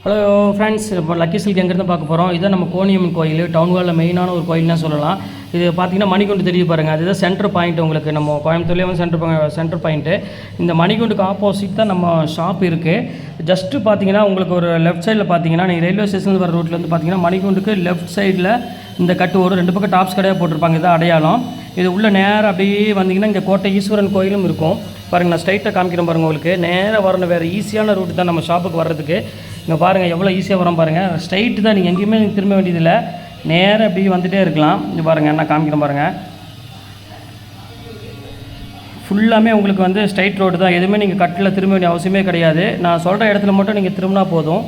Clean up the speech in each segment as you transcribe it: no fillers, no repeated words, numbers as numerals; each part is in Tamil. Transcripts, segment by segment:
ஹலோ ஃப்ரெண்ட்ஸ், இப்போ லக்கி சில்க் எங்கேருந்து பார்க்க போகிறோம். இதுதான் நம்ம கோணியம்மன் கோயில், டவுன் ஹாலில் மெயினான ஒரு கோயில்னு சொல்லலாம். இது பார்த்தீங்கன்னா மணிகுண்டு தெரிய பாருங்கள், அதுதான் சென்டர் பாயிண்ட். உங்களுக்கு நம்ம கோயம்புத்தூர்லேயே வந்து சென்டர் பாயிண்ட்டு. இந்த மணிகுண்டுக்கு ஆப்போசிட் தான் நம்ம ஷாப் இருக்குது. ஜஸ்ட்டு பார்த்தீங்கன்னா உங்களுக்கு ஒரு லெஃப்ட் சைடில் பார்த்தீங்கன்னா நீங்கள் ரயில்வே ஸ்டேஷன் வர ரோட்லேருந்து பார்த்தீங்கன்னா மணிகுண்டுக்கு லெஃப்ட் சைடில் இந்த கட்டு ஒரு 2 பக்கம் டாப்ஸ் கடையாக போட்டிருப்பாங்க. இதான் அடையாளம். இது உள்ள நேராக அப்படியே வந்தீங்கன்னா இங்கே கோட்டை ஈஸ்வரன் கோயிலும் இருக்கும் பாருங்கள். நான் ஸ்ட்ரைட்டாக காமிக்கிறேன் பாருங்கள். உங்களுக்கு நேராக வரணும், வேறு ஈஸியான ரூட் தான் நம்ம ஷாப்புக்கு வர்றதுக்கு. இங்கே பாருங்கள் எவ்வளோ ஈஸியாக வரோம் பாருங்கள். ஸ்ட்ரைட்டு தான், நீங்கள் எங்கேயுமே திரும்ப வேண்டியதில்லை, நேராக அப்படி வந்துகிட்டே இருக்கலாம். இங்கே பாருங்கள், நான் காமிக்கிறேன் பாருங்கள். ஃபுல்லாமே உங்களுக்கு வந்து ஸ்ட்ரைட் ரோடு தான், எதுவுமே நீங்கள் கட்டில் திரும்ப வேண்டிய அவசியமே கிடையாது. நான் சொல்கிற இடத்துல மட்டும் நீங்கள் திரும்பினா போதும்.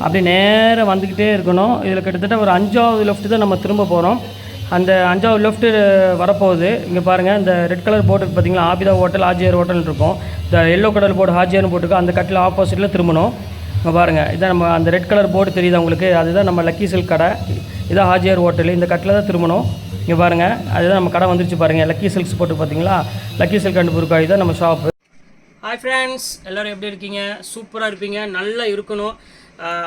அப்படியே நேராக வந்துக்கிட்டே இருக்கணும். இதில் கிட்டத்தட்ட ஒரு 5வது லெஃப்ட்டு தான் நம்ம திரும்ப போகிறோம். அந்த 5வது லெஃப்ட்டு வரப்போகுது. இங்கே பாருங்கள், இந்த ரெட் கலர் போர்டு பார்த்தீங்களா, ஆபிதா ஹோட்டல் ஹாஜியார் ஹோட்டல் இருக்கும். இந்த எல்லோ கலர் போர்டு ஹாஜியார்னு போட்டுருக்கு, அந்த கட்டில் ஆப்போசிட்டில் திரும்பணும். இங்கே பாருங்கள், இதான் நம்ம அந்த ரெட் கலர் போர்டு தெரியுது உங்களுக்கு, அதுதான் நம்ம லக்கி சில்க் கடை. இதான் ஹாஜியார் ஹோட்டல், இந்த கட்டில் தான் திரும்பணும். இங்கே பாருங்கள், அதுதான் நம்ம கடை வந்துருச்சு பாருங்கள். லக்கி சில்க்ஸ் போட்டு பார்த்தீங்களா, லக்கி சில்க் அண்ட் புர்காய் தான் நம்ம ஷாப்பு. ஹாய் ஃப்ரெண்ட்ஸ், எல்லோரும் எப்படி இருக்கீங்க? சூப்பராக இருப்பீங்க, நல்லா இருக்கணும்.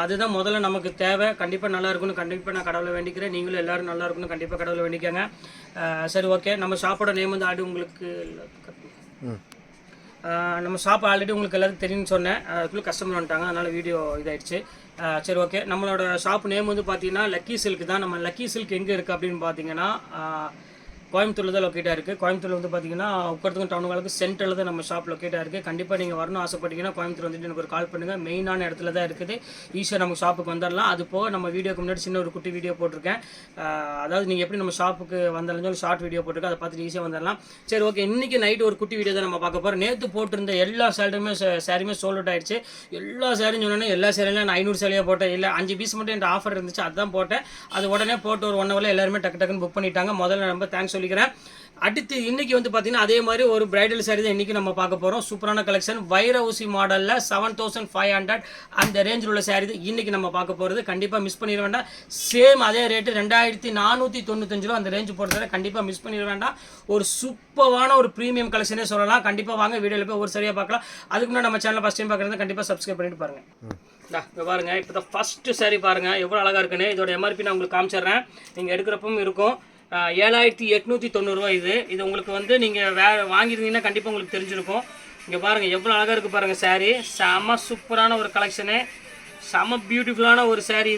அதுதான் முதல்ல நமக்கு தேவை. கண்டிப்பாக நல்லா இருக்கணும், கண்டிப்பாக நான் கடவுளை வேண்டிக்கிறேன். நீங்களும் எல்லோரும் நல்லா இருக்கணும், கண்டிப்பாக கடவுளை வேண்டிக்கங்க. சரி, ஓகே. நம்ம ஷாப்போட நேம் வந்து உங்களுக்கு நம்ம ஷாப் ஆல்ரெடி உங்களுக்கு எல்லாத்துக்கும் தெரியும்னு சொன்னேன். அதுக்குள்ளே கஸ்டமர் வந்துட்டாங்க, அதனால் வீடியோ இதாகிடுச்சு. சரி, ஓகே. நம்மளோட ஷாப் நேம் வந்து பார்த்தீங்கன்னா லக்கி சில்க் தான். நம்ம லக்கி சில்க் எங்கே இருக்குது அப்படின்னு பார்த்தீங்கன்னா கோயம்புத்தூரில் தான் லொக்கேட்டாக இருக்குது. கோயம்புத்தூர் வந்து பார்த்தீங்கன்னா உட்காரத்துக்கும் டவுன் ஹாலுக்கு சென்டரில் தான் நம்ம ஷாப் லொக்கேட்டாக இருக்குது. கண்டிப்பாக நீங்கள் வரணும் ஆசைப்பட்டீங்கன்னா கோயம்புத்தூர் வந்துட்டு எனக்கு ஒரு கால் பண்ணுங்கள். மெயினான இடத்துல தான் இருக்குது, ஈஸியாக நம்ம ஷாப்புக்கு வந்துடலாம். அது போக நம்ம வீடியோக்கு முன்னாடி சின்ன ஒரு குட்டி வீடியோ போட்டிருக்கேன். அதாவது நீங்கள் எப்படி நம்ம ஷாப்புக்கு வந்தாலும் சொல்லி ஷார்ட் வீடியோ போட்டிருக்கேன், அதை பார்த்துட்டு ஈஸியாக வந்துடலாம். சரி, ஓகே. இன்றைக்கி நைட்டு ஒரு குட்டி வீடியோ தான் நம்ம பார்க்க போகிறோம். நேற்று போட்டிருந்த எல்லா சாரியுமே சோல்ட் அவுட் ஆகிடுச்சு. எல்லா சாரியும் சொன்னோன்னே எல்லா சாரியிலும் நான் 500 சாரியாக போட்டேன், இல்லை 5 பீஸ் மட்டும் என் ஆஃபர் இருந்துச்சு, அதுதான் போட்டேன். அது உடனே போட்டு ஒரு 1 ஹவரில் எல்லாருமே டக்குன்னு புக் பண்ணிட்டாங்க. முதல்ல ரொம்ப தேங்க்ஸ் சொல்லிக்கிறேன். அடுத்து இன்றைக்கி வந்து பார்த்தீங்கன்னா அதே மாதிரி ஒரு பிரைடல் சாரி தான் இன்றைக்கி நம்ம பார்க்க போகிறோம். சூப்பரான கலெக்ஷன், வைர ஊசி மாடலில் 7500 அந்த ரேஞ்சில் உள்ள சாரி தான் இன்றைக்கி நம்ம பார்க்க போகிறது. கண்டிப்பாக மிஸ் பண்ணிட வேண்டாம். சேம் அதே ரேட்டு 2495 ரூபா அந்த ரேஞ்சு போடுறத கண்டிப்பாக மிஸ் பண்ணிட வேண்டாம். ஒரு சூப்பரான ஒரு ப்ரீமியம் கலெக்ஷனே சொல்லலாம். கண்டிப்பாக வாங்க, வீடியோவில் போய் ஒரு சரியாக பார்க்கலாம். அதுக்கு முன்னாடி நம்ம சேனலை ஃபஸ்ட் டைம் பார்க்குறது கண்டிப்பாக சப்ஸ்கிரைப் பண்ணிட்டு பாருங்கள். இங்கே பாருங்கள், இப்போ தான் ஃபஸ்ட்டு சாரி பாருங்கள் எவ்வளோ அழகாக இருக்குன்னு. இதோட எம்ஆர்பி நான் உங்களுக்கு காமிச்சிடுறேன், நீங்கள் எடுக்கிறப்பவும் இருக்கும். 7890 ரூபா. இது உங்களுக்கு வந்து நீங்கள் வாங்கியிருந்தீங்கன்னா கண்டிப்பாக உங்களுக்கு தெரிஞ்சிருக்கும். இங்கே பாருங்கள் எவ்வளோ அழகாக இருக்குது பாருங்கள் சாரீ. செம்ம சூப்பரான ஒரு கலெக்ஷனு, செம்ம பியூட்டிஃபுல்லான ஒரு சாரீ.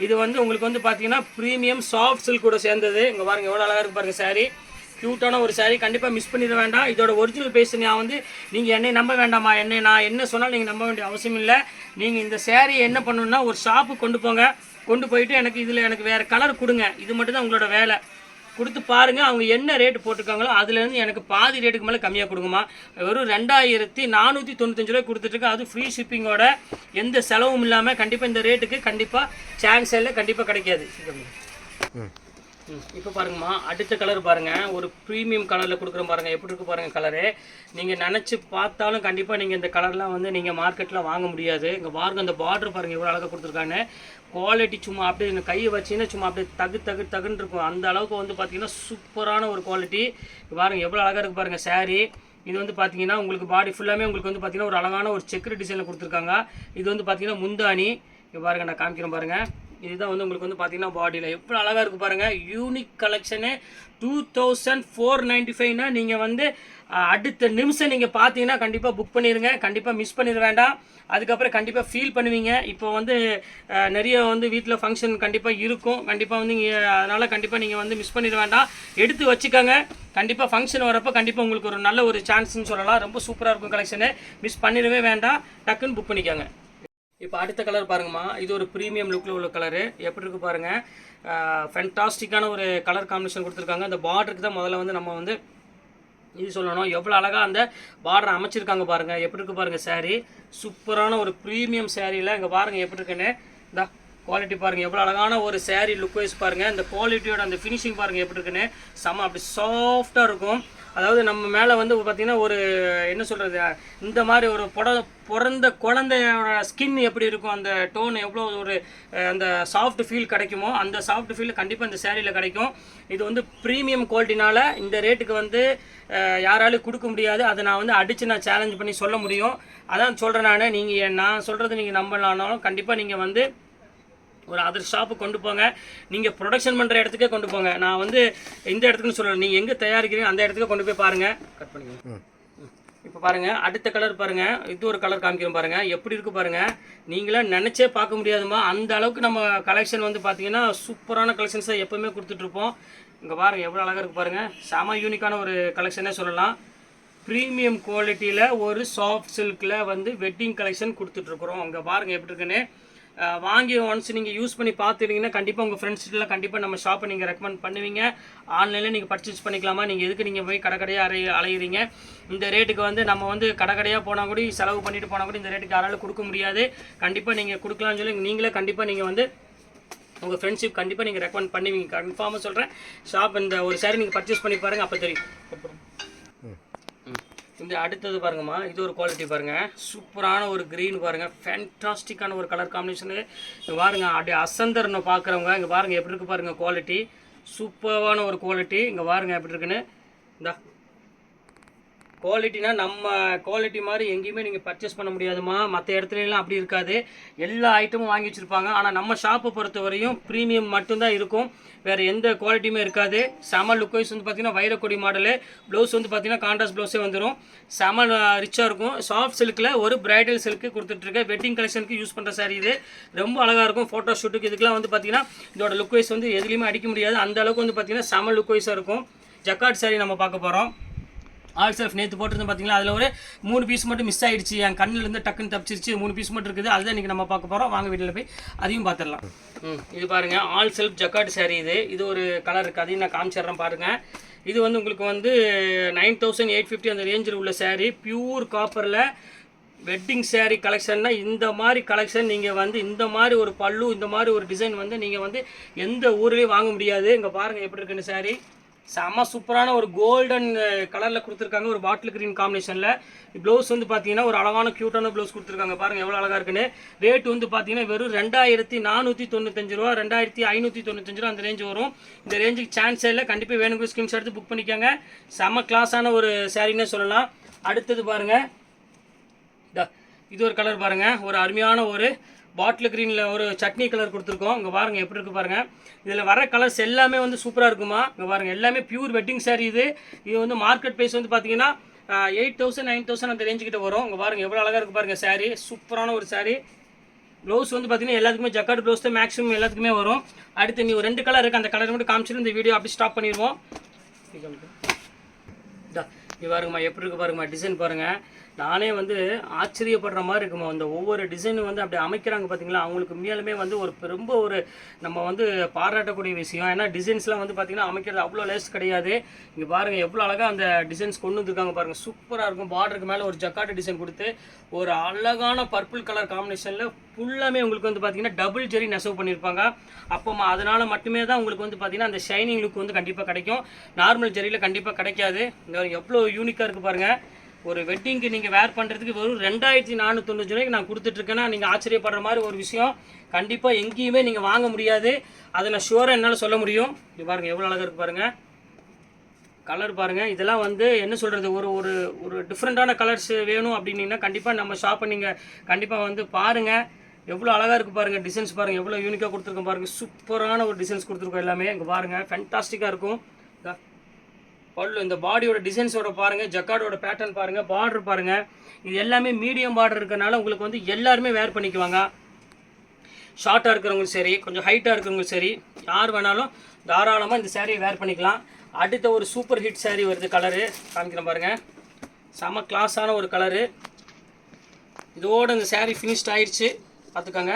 இது வந்து உங்களுக்கு வந்து பார்த்தீங்கன்னா ப்ரீமியம் சாஃப்ட் சில்க் கூட சேர்ந்தது. இங்கே பாருங்கள் எவ்வளோ அழகாக இருக்குது பாருங்கள் சாரீ. க்யூட்டான ஒரு சாரீ, கண்டிப்பாக மிஸ் பண்ணிட வேண்டாம். இதோட ஒரிஜினல் பேஸ் நான் வந்து நீங்கள் என்னை நம்ப வேண்டாமா, நான் என்ன சொன்னாலும் நீங்கள் நம்ப வேண்டிய அவசியம் இல்லை. நீங்கள் இந்த சாரீ என்ன பண்ணணுன்னா ஒரு ஷாப்புக்கு கொண்டு போங்க, கொண்டு போயிட்டு எனக்கு வேறு கலர் கொடுங்க, இது மட்டும் தான் உங்களோட வேலை. கொடுத்து பாருங்கள், அவங்க என்ன ரேட்டு போட்டிருக்காங்களோ அதுலேருந்து எனக்கு பாதி ரேட்டுக்கு மேலே கம்மியாக கொடுங்கம்மா. வெறும் 2495 ரூபாய் கொடுத்துட்ருக்கேன், அது ஃப்ரீ ஷிப்பிங்கோட, எந்த செலவும் இல்லாமல். கண்டிப்பாக இந்த ரேட்டுக்கு கண்டிப்பாக சான்ஸ் இல்லை, கண்டிப்பாக கிடைக்காது. இப்போ பாருங்கம்மா, அடுத்த கலர் பாருங்கள், ஒரு ப்ரீமியம் கலரில் கொடுக்குறோம் பாருங்கள். எப்படி இருக்குது பாருங்கள் கலரு. நீங்கள் நினச்சி பார்த்தாலும் கண்டிப்பாக நீங்கள் இந்த கலர்லாம் வந்து நீங்கள் மார்க்கெட்டில் வாங்க முடியாது. இங்கே பாருங்கள், அந்த பார்டர் பாருங்கள் எவ்வளோ அழகாக கொடுத்துருக்காங்க. குவாலிட்டி சும்மா அப்படியே இந்த கையை வச்சிங்கன்னா சும்மா அப்படியே தகுன்னு இருக்கும், அந்த அளவுக்கு வந்து பார்த்திங்கன்னா சூப்பரான ஒரு குவாலிட்டி. பாருங்கள் எவ்வளோ அழகாக இருக்குது பாருங்கள் சாரீ. இது வந்து பார்த்தீங்கன்னா உங்களுக்கு பாடி ஃபுல்லாமே உங்களுக்கு வந்து பார்த்திங்கன்னா ஒரு அழகான ஒரு செக்குடு டிசைனில் கொடுத்துருக்காங்க. இது வந்து பார்த்திங்கன்னா முந்தானி. இங்கே பாருங்கள், நான் காமிக்கிறேன் பாருங்கள். இதுதான் வந்து உங்களுக்கு வந்து பார்த்தீங்கன்னா பாடியில் எவ்வளோ அழகாக இருக்குது பாருங்கள். Unique collection 2495. நீங்கள் வந்து அடுத்த நிமிஷம் நீங்கள் பார்த்தீங்கன்னா கண்டிப்பாக புக் பண்ணிடுங்க, கண்டிப்பாக மிஸ் பண்ணிட வேண்டாம். அதுக்கப்புறம் கண்டிப்பாக ஃபீல் பண்ணுவீங்க. இப்போ வந்து நிறைய வந்து வீட்டில் ஃபங்க்ஷன் கண்டிப்பாக இருக்கும், கண்டிப்பாக வந்து அதனால் கண்டிப்பாக நீங்கள் வந்து மிஸ் பண்ணிட வேண்டாம், எடுத்து வச்சுக்கோங்க. கண்டிப்பாக ஃபங்க்ஷன் வரப்போ கண்டிப்பாக உங்களுக்கு ஒரு நல்ல ஒரு சான்ஸ்னு சொல்லலாம். ரொம்ப சூப்பராக இருக்கும் கலெக்ஷனு, மிஸ் பண்ணிடவே வேண்டாம், டக்குன்னு புக் பண்ணிக்கோங்க. இப்போ அடுத்த கலர் பாருங்கம்மா, இது ஒரு ப்ரீமியம் லுக்கில் உள்ள கலரு. எப்படி இருக்குது பாருங்கள், ஃபேன்டாஸ்டிக்கான ஒரு கலர் காம்பினேஷன் கொடுத்துருக்காங்க. அந்த பார்டருக்கு தான் முதல்ல வந்து நம்ம வந்து இது சொல்லணும், எவ்வளோ அழகாக அந்த பார்டர் அமைச்சிருக்காங்க பாருங்கள். எப்படி இருக்குது பாருங்கள் சாரீ, சூப்பரான ஒரு ப்ரீமியம் சாரியில். இங்கே பாருங்கள் எப்படி இருக்குன்னு, இந்த குவாலிட்டி பாருங்கள் எவ்வளோ அழகான ஒரு சாரீ லுக் வைஸ் பாருங்கள். இந்த குவாலிட்டியோட அந்த ஃபினிஷிங் பாருங்கள் எப்படி இருக்குன்னு, செம்ம அப்படி சாஃப்டாக இருக்கும். அதாவது நம்ம மேலே வந்து பார்த்திங்கன்னா ஒரு என்ன சொல்கிறது, இந்த மாதிரி ஒரு பிறந்த குழந்தையோட ஸ்கின் எப்படி இருக்கும், அந்த டோன் எவ்வளோ ஒரு அந்த சாஃப்ட் ஃபீல் கிடைக்குமோ அந்த சாஃப்ட் ஃபீல் கண்டிப்பாக இந்த சேரீயில் கிடைக்கும். இது வந்து ப்ரீமியம் குவாலிட்டினால இந்த ரேட்டுக்கு வந்து யாராலும் கொடுக்க முடியாது. அதை நான் வந்து அடித்து நான் சேலஞ்ச் பண்ணி சொல்ல முடியும். அதான் சொல்கிறேன் நான் சொல்கிறது நீங்கள் நம்பலானாலும் கண்டிப்பாக நீங்கள் வந்து ஒரு அதர் ஷாப்பு கொண்டு போங்க. நீங்கள் ப்ரொடக்ஷன் பண்ணுற இடத்துக்கே கொண்டு போங்க. நான் வந்து இந்த இடத்துக்குன்னு சொல்லலை, நீங்கள் எங்கே தயாரிக்கிறீங்க அந்த இடத்துக்கு கொண்டு போய் பாருங்கள். கட் பண்ணிக்கோங்க. இப்போ பாருங்கள், அடுத்த கலர் பாருங்கள். இது ஒரு கலர் காமிக்கிறோம் பாருங்கள், எப்படி இருக்குது பாருங்கள். நீங்களாம் நினச்சே பார்க்க முடியாதுமா, அந்த அளவுக்கு நம்ம கலெக்ஷன் வந்து பார்த்தீங்கன்னா சூப்பரான கலெக்ஷன்ஸை எப்போவுமே கொடுத்துட்ருப்போம். இங்கே பாருங்கள் எவ்வளோ அழகாக இருக்குது பாருங்கள். செம யூனிக்கான ஒரு கலெக்ஷனே சொல்லலாம். ப்ரீமியம் குவாலிட்டியில் ஒரு சாஃப்ட் சில்கில் வந்து வெட்டிங் கலெக்ஷன் கொடுத்துட்ருக்குறோம். அங்கே பாருங்கள் எப்படி இருக்குன்னு. வாங்கி ஒன்ஸ் நீங்கள் யூஸ் பண்ணி பார்த்துட்டீங்கன்னா கண்டிப்பாக உங்கள் ஃப்ரெண்ட்ஸ்கிட்டலாம் கண்டிப்பாக நம்ம ஷாப்பை நீங்கள் ரெக்கமெண்ட் பண்ணுவீங்க. ஆன்லைனில் நீங்கள் பர்ச்சேஸ் பண்ணிக்கலாமா, நீங்கள் எதுக்கு நீங்கள் போய் கடைக்கடையாக அலையிறீங்க. இந்த ரேட்டுக்கு வந்து நம்ம வந்து கடைக்கடையாக போனால் கூட செலவு பண்ணிட்டு போனால் கூட இந்த ரேட்டுக்கு யாராலும் கொடுக்க முடியாது. கண்டிப்பாக நீங்கள் கொடுக்கலாம்னு சொல்லி நீங்களே கண்டிப்பாக நீங்கள் வந்து உங்கள் ஃப்ரெண்ட்ஷிப் கண்டிப்பாக நீங்கள் ரெக்கமெண்ட் பண்ணுவீங்க. கன்ஃபார்மாக சொல்கிறேன். ஷாப் இந்த ஒரு சாரி நீங்கள் பர்ச்சேஸ் பண்ணி பாருங்கள், அப்போ தெரியும். இந்த அடுத்தது பாருங்கம்மா, இது ஒரு குவாலிட்டி பாருங்கள். சூப்பரான ஒரு க்ரீன் பாருங்கள், ஃபேன்டாஸ்டிக்கான ஒரு கலர் காம்பினேஷனு. இங்கே பாருங்கள், அப்படியே அசந்தர்னு பார்க்குறவங்க இங்கே பாருங்கள் எப்படி இருக்குது பாருங்கள். குவாலிட்டி சூப்பரான ஒரு குவாலிட்டி. இங்கே பாருங்கள் எப்படி இருக்குன்னு. இந்த குவாலிட்டினா நம்ம குவாலிட்டி மாதிரி எங்கேயுமே நீங்கள் பர்ச்சேஸ் பண்ண முடியாதுமா. மற்ற இடத்துலலாம் அப்படி இருக்காது, எல்லா ஐட்டமும் வாங்கி வச்சுருப்பாங்க. ஆனால் நம்ம ஷாப்பை பொறுத்த வரையும் ப்ரீமியம் மட்டும்தான் இருக்கும், வேறு எந்த குவாலிட்டியுமே இருக்காது. செம லுக் வைஸ் வந்து பார்த்திங்கன்னா வைரக்கொடி மாடலு. ப்ளவுஸ் வந்து பார்த்திங்கன்னா கான்ட்ராஸ்ட் ப்ளவுஸே வந்துடும். செம ரிச்சாக இருக்கும். சாஃப்ட் சில்கில் ஒரு பிரைடல் சில்க்கு கொடுத்துட்ருக்கேன். வெட்டிங் கலெக்ஷனுக்கு யூஸ் பண்ணுற சாரி இது. ரொம்ப அழகாக இருக்கும். ஃபோட்டோ ஷூட்டுக்கு இதுக்கெலாம் வந்து பார்த்திங்கன்னா இதோட லுக் வைஸ் வந்து எதுலேயுமே அடிக்க முடியாது. அந்த அளவுக்கு வந்து பார்த்திங்கன்னா செம லுக் வைஸாக இருக்கும். ஜக்கார்ட் சாரி நம்ம பார்க்க போகிறோம். ஆல் செல்ஃப் நேற்று போட்டிருந்தோம் பார்த்தீங்களா, அதில் ஒரு 3 பீஸ் மட்டும் மிஸ் ஆகிடுச்சு. என் கண்ணிலேருந்து டக்குன்னு தப்பிச்சிருச்சு. 3 பீஸ் மட்டும் இருக்குது. அதுதான் இன்றைக்கி நம்ம பார்க்க போகிறோம். வாங்க வீட்டில் போய் அதையும் பார்த்துடலாம். இது பாருங்கள், ஆல் செல்ஃப் ஜக்கார்ட் சாரீ. இது ஒரு கலர் இருக்குது, அதையும் நான் காமிச்சிட்றேன் பாருங்கள். இது வந்து உங்களுக்கு வந்து 9850 அந்த ரேஞ்சில் உள்ள சாரீ. பியூர் காப்பரில் வெட்டிங் சாரீ கலெக்ஷன்னா இந்த மாதிரி கலெக்ஷன் நீங்கள் வந்து இந்த மாதிரி ஒரு பல்லு, இந்த மாதிரி ஒரு டிசைன் வந்து நீங்கள் வந்து எந்த ஊர்லேயும் வாங்க முடியாது. இங்கே பாருங்கள் எப்படி இருக்குன்னு சாரீ. செம்ம சூப்பரான ஒரு கோல்டன் கலரில் கொடுத்துருக்காங்க, ஒரு பாட்டில் க்ரீன் காம்பினேஷனில். ப்ளவுஸ் வந்து பார்த்தீங்கன்னா ஒரு அழகான க்யூட்டான ப்ளவுஸ் கொடுத்துருக்காங்க. பாருங்கள் எவ்வளோ அழகாக இருக்குன்னு. ரேட் வந்து பார்த்தீங்கன்னா வெறும் 2495 ரூபா, 2595 ரூபா அந்த ரேஞ்சு வரும். இந்த ரேஞ்சுக்கு சான்ஸே இல்லை. கண்டிப்பாக வேணுங்கிற ஸ்கிரீன்ஷாட் எடுத்து புக் பண்ணிக்கோங்க. செம்ம கிளாஸான ஒரு சாரின்னே சொல்லலாம். அடுத்தது பாருங்கள், இது ஒரு கலர் பாருங்கள், ஒரு அருமையான ஒரு பாட்டில் க்ரீனில் ஒரு சட்னி கலர் கொடுத்துருக்கோம். இங்கே பாருங்கள் எப்படி இருக்குது பாருங்கள். இதில் வர கலர்ஸ் எல்லாமே வந்து சூப்பராக இருக்குமா. இங்கே பாருங்கள் எல்லாமே பியூர் வெட்டிங் சாரீ. இது வந்து மார்க்கெட் ப்ரைஸ் வந்து பார்த்தீங்கன்னா 8000 9000 அந்த ரேஞ்சுக்கிட்ட வரும். இங்கே பாருங்கள் எவ்வளோ அழகாக இருக்குது பாருங்கள் சாரீ. சூப்பரான ஒரு சாரீ. ப்ளவுஸ் வந்து பார்த்தீங்கன்னா எல்லாத்துக்குமே ஜக்கார்ட் ப்ளவுஸ் தான் மேக்ஸிமம் எல்லாத்துக்குமே வரும். அடுத்து நீ ஒரு 2 கலர் இருக்குது, அந்த கலர் மட்டும் காமிச்சிட்டு இந்த வீடியோ அப்படி ஸ்டாப் பண்ணிடுவோம். இது பாருங்கம்மா எப்படி இருக்குது பாருங்கம்மா. டிசைன் பாருங்கள், நானே வந்து ஆச்சரியப்படுற மாதிரி இருக்குமா. அந்த ஒவ்வொரு டிசைனும் வந்து அப்படி அமைக்கிறாங்க பார்த்தீங்களா, அவங்களுக்கு மேலுமே வந்து ரொம்ப ஒரு நம்ம வந்து பாராட்டக்கூடிய விஷயம். ஏன்னா டிசைன்ஸ்லாம் வந்து பார்த்திங்கன்னா அமைக்கிறது அவ்வளோ லேஸ் கிடையாது. இங்கே பாருங்கள் எவ்வளோ அழகாக அந்த டிசைன்ஸ் கொண்டு வந்துருக்காங்க பாருங்கள். சூப்பராக இருக்கும். பார்டருக்கு மேலே ஒரு ஜக்கார்ட் டிசைன் கொடுத்து ஒரு அழகான பர்பிள் கலர் காம்பினேஷனில் ஃபுல்லாமே உங்களுக்கு வந்து பார்த்திங்கன்னா டபுள் ஜெரி நெசவு பண்ணியிருப்பாங்க. அப்போ அதனால் மட்டுமே தான் உங்களுக்கு வந்து பார்த்திங்கன்னா அந்த ஷைனிங் லுக் வந்து கண்டிப்பாக கிடைக்கும். நார்மல் ஜெரியில் கண்டிப்பாக கிடைக்காது. எவ்வளோ யூனிக்காக இருக்குது பாருங்கள். ஒரு வெட்டிங்க்கு நீங்கள் வேர் பண்ணுறதுக்கு வெறும் 2490 ரூபாய்க்கு நான் கொடுத்துட்ருக்கேன்னா நீங்கள் ஆச்சரியப்படுற மாதிரி ஒரு விஷயம். கண்டிப்பாக எங்கேயுமே நீங்கள் வாங்க முடியாது, அதை நான் ஷுவராக என்னால் சொல்ல முடியும். இது பாருங்கள் எவ்வளோ அழகாக இருக்குது பாருங்கள். கலர் பாருங்கள். இதெல்லாம் வந்து என்ன சொல்கிறது, ஒரு ஒரு ஒரு டிஃப்ரெண்ட்டான கலர்ஸ் வேணும் அப்படின்னீங்கன்னா கண்டிப்பாக நம்ம ஷாப்பை நீங்கள் கண்டிப்பாக வந்து பாருங்கள். எவ்வளோ அழகாக இருக்குது பாருங்கள். டிசைன்ஸ் பாருங்கள் எவ்வளோ யூனிக்காக கொடுத்துருக்கோம் பாருங்கள். சூப்பரான ஒரு டிசைன்ஸ் கொடுத்துருக்கோம் எல்லாமே. இங்கே பாருங்கள் ஃபேன்டாஸ்டிக்காக இருக்கும். பல்லு இந்த பாடியோட டிசைன்ஸோட பாருங்கள், ஜக்கார்டோட பேட்டர்ன் பாருங்கள், பார்டர் பாருங்கள். இது எல்லாமே மீடியம் பார்டர் இருக்கிறனால உங்களுக்கு வந்து எல்லாருமே வேர் பண்ணிக்குவாங்க. ஷார்ட்டாக இருக்கிறவங்களும் சரி, கொஞ்சம் ஹைட்டாக இருக்கிறவங்களும் சரி, யார் வேணாலும் தாராளமாக இந்த சேரீயை வேர் பண்ணிக்கலாம். அடுத்த ஒரு சூப்பர் ஹிட் சேரீ வருது. கலரு காமிக்கிறேன் பாருங்கள். செம கிளாஸான ஒரு கலரு. இதோடு இந்த சேரீ ஃபினிஷ்ட் ஆயிடுச்சு பார்த்துக்கோங்க.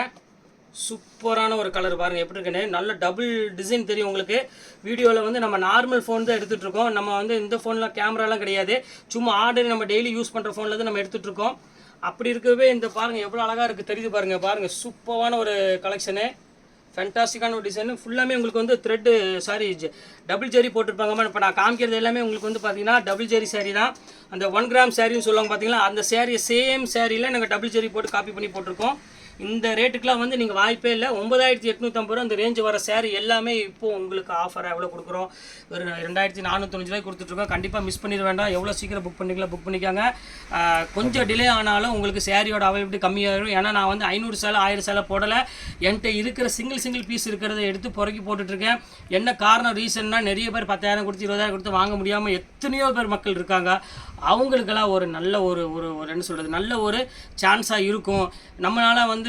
சூப்பரான ஒரு கலர் பாருங்கள் எப்படி இருக்குன்னு. நல்ல டபுள் டிசைன் தெரியும் உங்களுக்கு. வீடியோவில் வந்து நம்ம நார்மல் ஃபோன் தான் எடுத்துகிட்ருக்கோம். நம்ம வந்து இந்த ஃபோனில் கேமராலாம் கிடையாது, சும்மா ஆர்டர் நம்ம டெய்லி யூஸ் பண்ணுற ஃபோனில் தான் நம்ம எடுத்துகிட்ருக்கோம். அப்படி இருக்கவே இந்த பாருங்கள் எவ்வளோ அழகாக இருக்குது தெரியுது பாருங்கள். பாருங்கள் சூப்பரான ஒரு கலெக்ஷனு, ஃபேண்டாஸ்டிக்கான ஒரு டிசைன். ஃபுல்லாமே உங்களுக்கு வந்து த்ரெட்டு டபுள் ஜெரி போட்டிருப்பாங்கம்மா. இப்போ நான் காமிக்கிறது எல்லாமே உங்களுக்கு வந்து பார்த்தீங்கன்னா டபுள் ஜெரி சாரீ தான். அந்த 1 கிராம் சாரின்னு சொல்லுவாங்க பார்த்தீங்களா, அந்த சாரீ சேம் சாரியில் நாங்கள் டபுள் ஜெரி போட்டு காப்பி பண்ணி போட்டிருக்கோம். இந்த ரேட்டுக்கெலாம் வந்து நீங்கள் வாய்ப்பே இல்லை. 9850 ரூபா அந்த ரேஞ்சு வர சேரீ எல்லாமே இப்போது உங்களுக்கு ஆஃபராக எவ்வளோ கொடுக்குறோம், ஒரு 2495 ரூபாய் கொடுத்துட்ருக்கோம். கண்டிப்பாக மிஸ் பண்ணிட வேண்டாம். எவ்வளோ சீக்கிரம் புக் பண்ணிக்காங்க. கொஞ்சம் டிலே ஆனாலும் உங்களுக்கு சேரீயோட அவைலபிலிட்டி கம்மியாகிடும். ஏன்னா நான் வந்து 500 சேலை 1000 சேலை போடலை. என்கிட்ட இருக்கிற சிங்கிள் பீஸ் இருக்கிறத எடுத்து புறக்கி போட்டுட்ருக்கேன். என்ன காரணம் ரீசன்னா, நிறைய பேர் 10,000 கொடுத்து 20,000 கொடுத்து வாங்க முடியாமல் எத்தனையோ பேர் மக்கள் இருக்காங்க. அவங்களுக்கெல்லாம் ஒரு நல்ல ஒரு என்ன சொல்கிறது, நல்ல ஒரு சான்ஸாக இருக்கும். நம்மளால் வந்து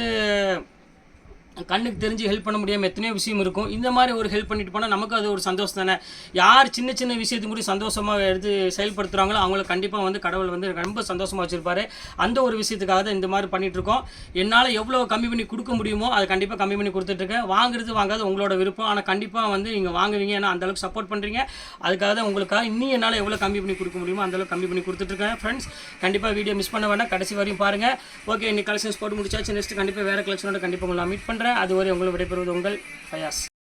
கண்ணுக்கு தெரிஞ்சு ஹெல்ப் பண்ண முடியாமல் எத்தனையோ விஷயம் இருக்கும். இந்த மாதிரி ஒரு ஹெல்ப் பண்ணிட்டு போனால் நமக்கு அது ஒரு சந்தோஷம் தானே. யார் சின்ன விஷயத்துக்கு கூட சந்தோஷமாக எடுத்து செயல்படுத்துகிறாங்களோ அவங்கள கண்டிப்பாக வந்து கடவுள் வந்து ரொம்ப சந்தோஷமாக வச்சுருப்பாரு. அந்த ஒரு விஷயத்துக்காக தான் இந்த மாதிரி பண்ணிகிட்ருக்கோம். என்னால் எவ்வளோ கம்மி பண்ணி கொடுக்க முடியுமோ அதை கண்டிப்பாக கம்மி பண்ணி கொடுத்துட்ருக்கேன். வாங்காது உங்களோட விருப்பம். ஆனால் கண்டிப்பாக வந்து நீங்கள் வாங்குவீங்க. ஏன்னா அந்தளவுக்கு சப்போர்ட் பண்ணுறீங்க. அதுக்காக தான் உங்களுக்காக இன்னும் என்னால் எவ்வளோ கம்மி பண்ணி கொடுக்க முடியுமோ அந்தளவுக்கு கம்மி பண்ணி கொடுத்துட்ருக்கேன். ஃப்ரெண்ட்ஸ், கண்டிப்பாக வீடியோ மிஸ் பண்ண வேண்டாம், கடைசி வரையும் பாருங்கள். ஓகே, இன்னைக்கு கலெக்ஷன்ஸ் போட்டு முடிச்சாச்சு. நெக்ஸ்ட் கண்டிப்பாக வேறு கலெக்ஷனோட கண்டிப்பாக உங்களை மீட் பண்ணுறேன். அதுவரை உங்களை விடைபெறுவது உங்கள் ஃபயாஸ்.